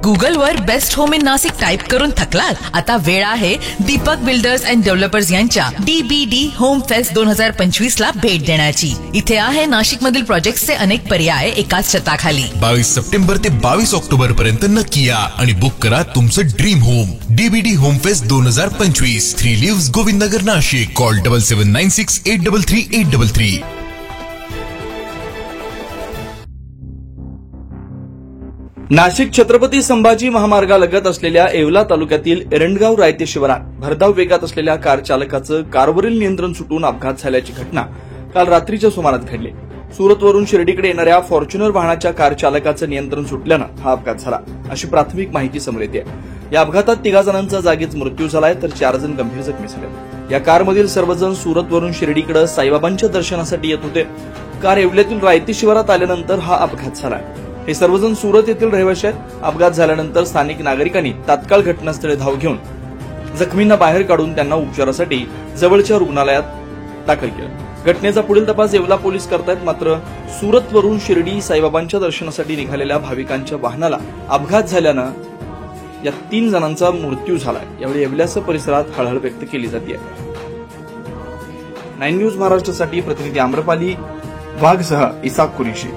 गुगलवर best home in Nashik type करून थकलात? आता वेळ आहे दीपक बिल्डर्स अँड डेव्हलपर्स यांच्या DBD होम फेस्ट 2025 ला भेट देण्याची. इथे आहे नाशिक मधील प्रोजेक्टचे अनेक पर्याय एकाच छताखाली. 22 सप्टेंबर ते 22 ऑक्टोबर पर्यंत नक्की या आणि बुक करा तुमचं dream home. DBD home fest 2025, 3 lives, Govindnagar, Nashik. Call 7796833833. Nashik Chhatrapati Sambhaji महामार्गालगत असलेल्या येवला तालुक्यातील एरंडगाव रायते शिवारात भरधाव वेगात असलेल्या कार चालकाचं कारवरील नियंत्रण सुटून अपघात झाल्याची घटना काल रात्रीच्या सुमारास घडली. सुरतवरून शिर्डीकडे येणाऱ्या फॉर्च्युनर वाहनाच्या कार चालकाचं नियंत्रण सुटल्यानं हा अपघात झाला, अशी प्राथमिक माहिती समोर येते. या अपघातात 3 जणांचा जागीच मृत्यू झालाय तर 4 जण गंभीर जखमी झाले. या कारमधील सर्वजण सुरतवरून शिर्डीकडे साईबाबांच्या दर्शनासाठी येत होते. कार येवल्यातील रायते शिवारात आल्यानंतर हा अपघात झाला. हे सर्वजण सुरत येथील रहिवासी आहेत. अपघात झाल्यानंतर स्थानिक नागरिकांनी तात्काळ घटनास्थळी धाव घेऊन जखमींना बाहेर काढून त्यांना उपचारासाठी जवळच्या रुग्णालयात दाखल केलं. घटनेचा पुढील तपास येवला पोलीस करतायत. मात्र सुरतवरून शिर्डी साईबाबांच्या दर्शनासाठी निघालेल्या भाविकांच्या वाहनाला अपघात झाल्यानं या 3 जणांचा मृत्यू झालाय. यावेळी येवल्यासह परिसरात हळहळ व्यक्त केली जाते. 9 न्यूज महाराष्ट्रासाठी प्रतिनिधी आम्रपाली वाघसह इसाक कुरेशी.